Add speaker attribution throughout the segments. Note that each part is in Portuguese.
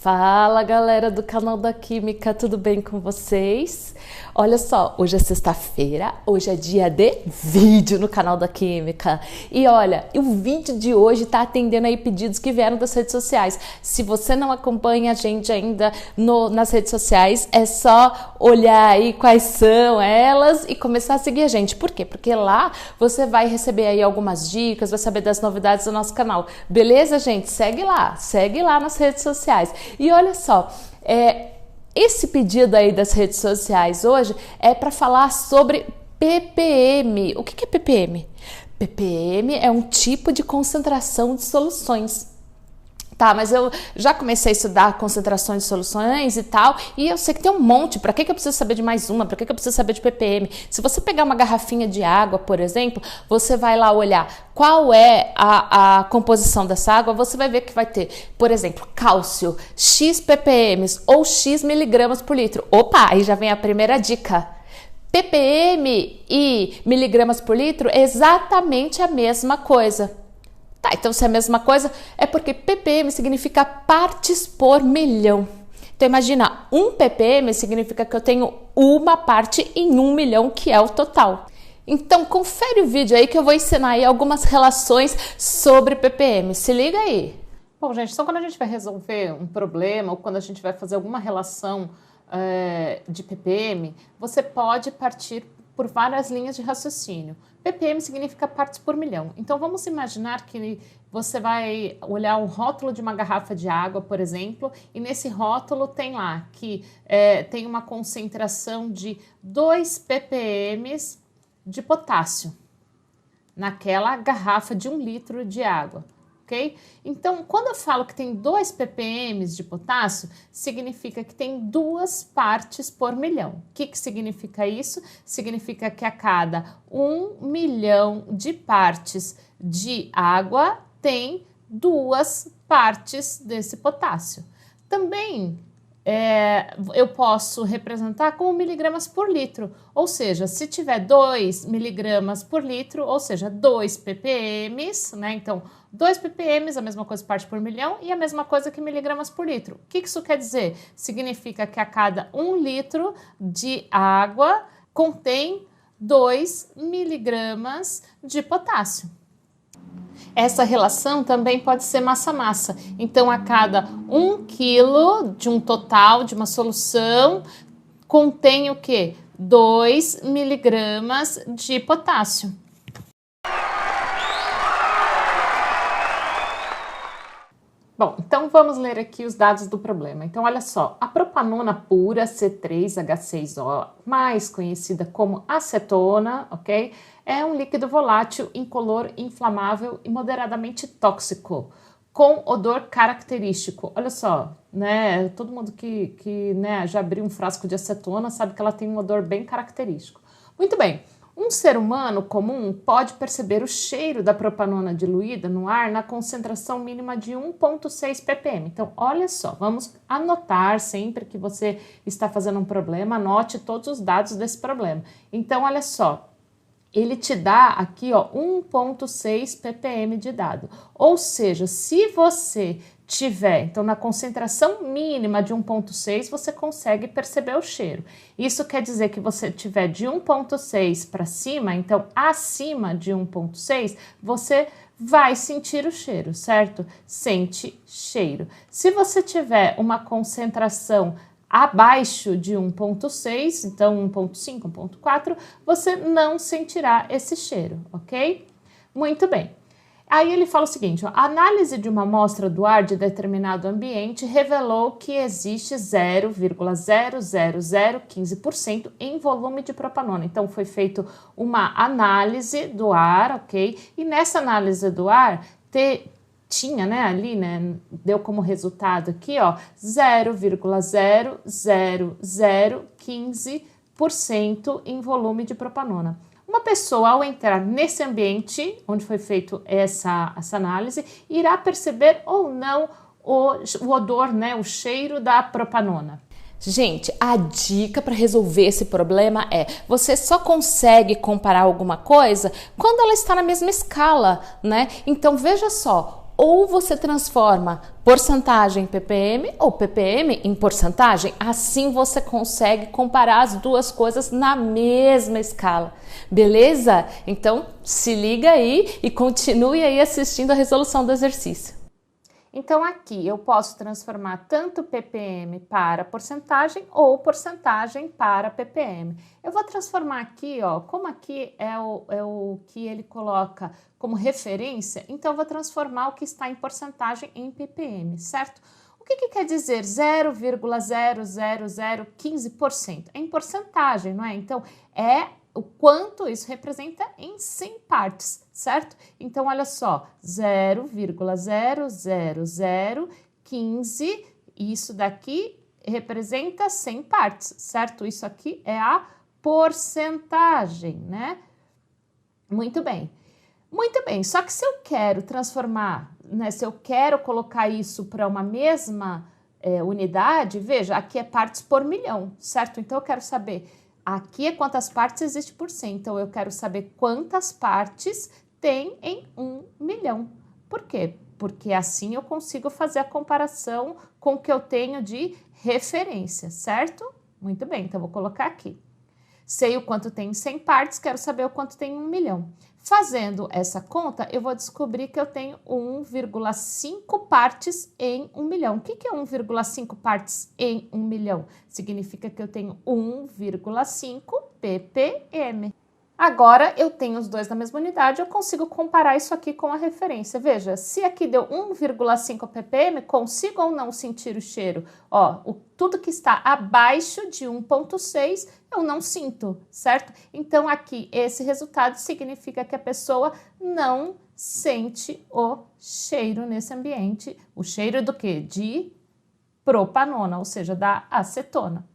Speaker 1: Fala galera do canal da Química, tudo bem com vocês? Olha só, hoje é sexta-feira, hoje é dia de vídeo no canal da Química. E olha, o vídeo de hoje tá atendendo aí pedidos que vieram das redes sociais. Se você não acompanha a gente ainda nas redes sociais, é só olhar aí quais são elas e começar a seguir a gente. Por quê? Porque lá você vai receber aí algumas dicas, vai saber das novidades do nosso canal. Beleza, gente? Segue lá nas redes sociais. E olha só, esse pedido aí das redes sociais hoje é para falar sobre ppm. O que é ppm? ppm é um tipo de concentração de soluções. Tá, mas eu já comecei a estudar concentrações de soluções e tal, e eu sei que tem um monte. Para que eu preciso saber de mais uma? Para que eu preciso saber de ppm? Se você pegar uma garrafinha de água, por exemplo, você vai lá olhar qual é a composição dessa água, você vai ver que vai ter, por exemplo, cálcio, x ppm ou x miligramas por litro. Opa, aí já vem a primeira dica. ppm e miligramas por litro é exatamente a mesma coisa. Tá, então se é a mesma coisa, é porque ppm significa partes por milhão. Então imagina, 1 ppm significa que eu tenho uma parte em 1 milhão, que é o total. Então confere o vídeo aí que eu vou ensinar aí algumas relações sobre ppm. Se liga aí.
Speaker 2: Bom, gente, então quando a gente vai resolver um problema ou quando a gente vai fazer alguma relação de ppm, você pode partir por várias linhas de raciocínio. ppm significa partes por milhão. Então vamos imaginar que você vai olhar o rótulo de uma garrafa de água, por exemplo, e nesse rótulo tem lá que tem uma concentração de 2 ppm de potássio naquela garrafa de 1 litro de água. Okay? Então, quando eu falo que tem 2 ppm de potássio, significa que tem 2 partes por milhão. O que significa isso? Significa que a cada 1 milhão de partes de água tem 2 partes desse potássio. Também eu posso representar como miligramas por litro, ou seja, se tiver 2 miligramas por litro, ou seja, 2 ppm, né? Então, 2 ppm, a mesma coisa parte por milhão, e a mesma coisa que miligramas por litro. O que isso quer dizer? Significa que a cada 1 litro de água contém 2 miligramas de potássio. Essa relação também pode ser massa-massa. Então, a cada 1 quilo de um total, de uma solução, contém o quê? 2 miligramas de potássio. Bom, então vamos ler aqui os dados do problema. Então, olha só, a propanona pura C3H6O, mais conhecida como acetona, ok? É um líquido volátil, incolor, inflamável e moderadamente tóxico, com odor característico. Olha só, né? Todo mundo que já abriu um frasco de acetona sabe que ela tem um odor bem característico. Muito bem. Um ser humano comum pode perceber o cheiro da propanona diluída no ar na concentração mínima de 1,6 ppm. Então, olha só, vamos anotar sempre que você está fazendo um problema, anote todos os dados desse problema. Então, olha só, ele te dá aqui, ó, 1,6 ppm de dado. Ou seja, se você tiver, então na concentração mínima de 1,6, você consegue perceber o cheiro. Isso quer dizer que você tiver de 1,6 para cima, então acima de 1,6, você vai sentir o cheiro, certo? Sente cheiro. Se você tiver uma concentração abaixo de 1,6, então 1,5, 1,4, você não sentirá esse cheiro, ok? Muito bem. Aí ele fala o seguinte, ó, a análise de uma amostra do ar de determinado ambiente revelou que existe 0,00015% em volume de propanona. Então, foi feita uma análise do ar, ok? E nessa análise do ar, tinha, né, ali, né, deu como resultado aqui, ó, 0,00015% em volume de propanona. Uma pessoa, ao entrar nesse ambiente onde foi feita essa análise, irá perceber ou não o odor, né, o cheiro da propanona.
Speaker 1: Gente, a dica para resolver esse problema é: você só consegue comparar alguma coisa quando ela está na mesma escala, né? Então veja só, ou você transforma porcentagem em ppm ou ppm em porcentagem. Assim você consegue comparar as duas coisas na mesma escala. Beleza? Então, se liga aí e continue aí assistindo a resolução do exercício.
Speaker 2: Então, aqui eu posso transformar tanto ppm para porcentagem ou porcentagem para ppm. Eu vou transformar aqui, ó, como aqui é o que ele coloca como referência, então eu vou transformar o que está em porcentagem em ppm, certo? O que quer dizer 0,00015%? É em porcentagem, não é? Então, é o quanto isso representa em 100 partes, certo? Então, olha só, 0,00015, isso daqui representa 100 partes, certo? Isso aqui é a porcentagem, né? Muito bem. Muito bem, só que se eu quero transformar, né, se eu quero colocar isso para uma mesma unidade, veja, aqui é partes por milhão, certo? Então, eu quero saber... Aqui é quantas partes existe por 100, então eu quero saber quantas partes tem em 1 milhão. Por quê? Porque assim eu consigo fazer a comparação com o que eu tenho de referência, certo? Muito bem, então vou colocar aqui. Sei o quanto tem em 100 partes, quero saber o quanto tem em 1 milhão. Fazendo essa conta, eu vou descobrir que eu tenho 1,5 partes em 1 milhão. O que é 1,5 partes em 1 milhão? Significa que eu tenho 1,5 ppm. Agora, eu tenho os dois na mesma unidade, eu consigo comparar isso aqui com a referência. Veja, se aqui deu 1,5 ppm, consigo ou não sentir o cheiro? Ó, tudo que está abaixo de 1,6 eu não sinto, certo? Então, aqui, esse resultado significa que a pessoa não sente o cheiro nesse ambiente. O cheiro do quê? De propanona, ou seja, da acetona.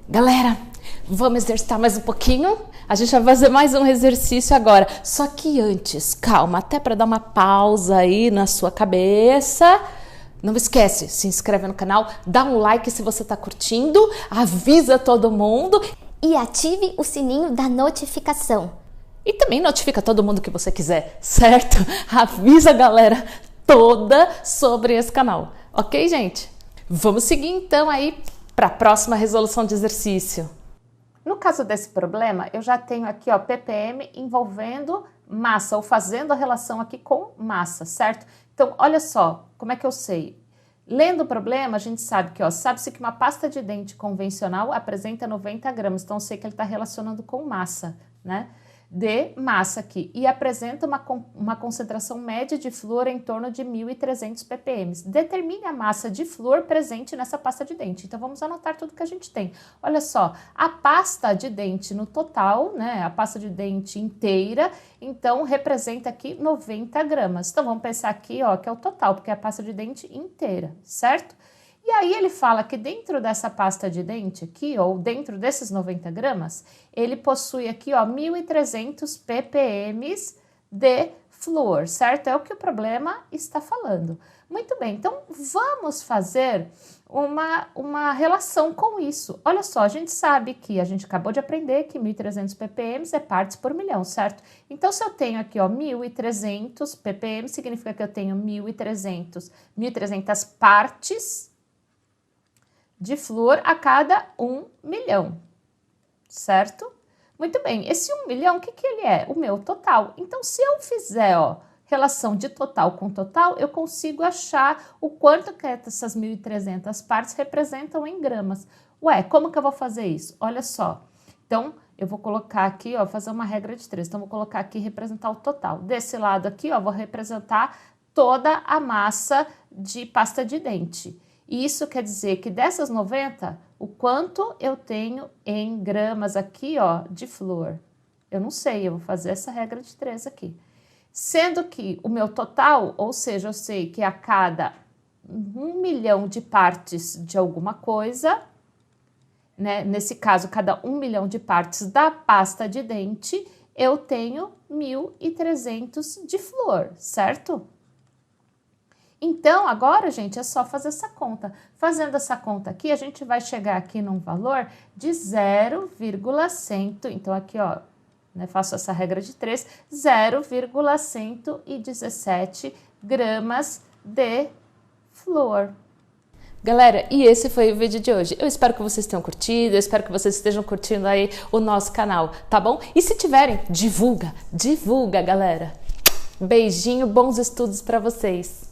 Speaker 1: Galera, vamos exercitar mais um pouquinho? A gente vai fazer mais um exercício agora. Só que antes, calma, até para dar uma pausa aí na sua cabeça. Não esquece, se inscreve no canal, dá um like se você está curtindo, avisa todo mundo.
Speaker 3: E ative o sininho da notificação.
Speaker 1: E também notifica todo mundo que você quiser, certo? Avisa a galera toda sobre esse canal. Ok, gente? Vamos seguir então aí para a próxima resolução de exercício.
Speaker 2: No caso desse problema, eu já tenho aqui, ó, ppm envolvendo massa, ou fazendo a relação aqui com massa, certo? Então, olha só, como é que eu sei? Lendo o problema, a gente sabe que, ó, sabe-se que uma pasta de dente convencional apresenta 90 gramas, então eu sei que ele está relacionando com massa, né? De massa aqui, e apresenta uma concentração média de flúor em torno de 1.300 ppm. Determine a massa de flúor presente nessa pasta de dente. Então, vamos anotar tudo que a gente tem. Olha só, a pasta de dente no total, né, a pasta de dente inteira, então, representa aqui 90 gramas. Então, vamos pensar aqui, ó, que é o total, porque é a pasta de dente inteira, certo? E aí ele fala que dentro dessa pasta de dente aqui, ou dentro desses 90 gramas, ele possui aqui, ó, 1.300 ppm de flúor, certo? É o que o problema está falando. Muito bem, então vamos fazer uma relação com isso. Olha só, a gente sabe que, a gente acabou de aprender que 1.300 ppm é partes por milhão, certo? Então, se eu tenho aqui, ó, 1.300 ppm, significa que eu tenho 1.300 partes de flúor a cada 1 milhão, certo? Muito bem, esse 1 milhão, o que ele é? O meu total. Então, se eu fizer, ó, relação de total com total, eu consigo achar o quanto que essas 1.300 partes representam em gramas. Ué, como que eu vou fazer isso? Olha só, então, eu vou colocar aqui, ó, fazer uma regra de 3. Então, vou colocar aqui representar o total. Desse lado aqui, ó, vou representar toda a massa de pasta de dente. Isso quer dizer que dessas 90, o quanto eu tenho em gramas aqui, ó, de flúor? Eu não sei, eu vou fazer essa regra de 3 aqui. Sendo que o meu total, ou seja, eu sei que a cada 1 milhão de partes de alguma coisa, né, nesse caso, cada 1 milhão de partes da pasta de dente, eu tenho 1.300 de flúor, certo? Então, agora, gente, é só fazer essa conta. Fazendo essa conta aqui, a gente vai chegar aqui num valor de 0,100. Então, aqui, ó, né, faço essa regra de 3, 0,117 gramas de flúor.
Speaker 1: Galera, e esse foi o vídeo de hoje. Eu espero que vocês tenham curtido, eu espero que vocês estejam curtindo aí o nosso canal, tá bom? E se tiverem, divulga, galera. Beijinho, bons estudos para vocês.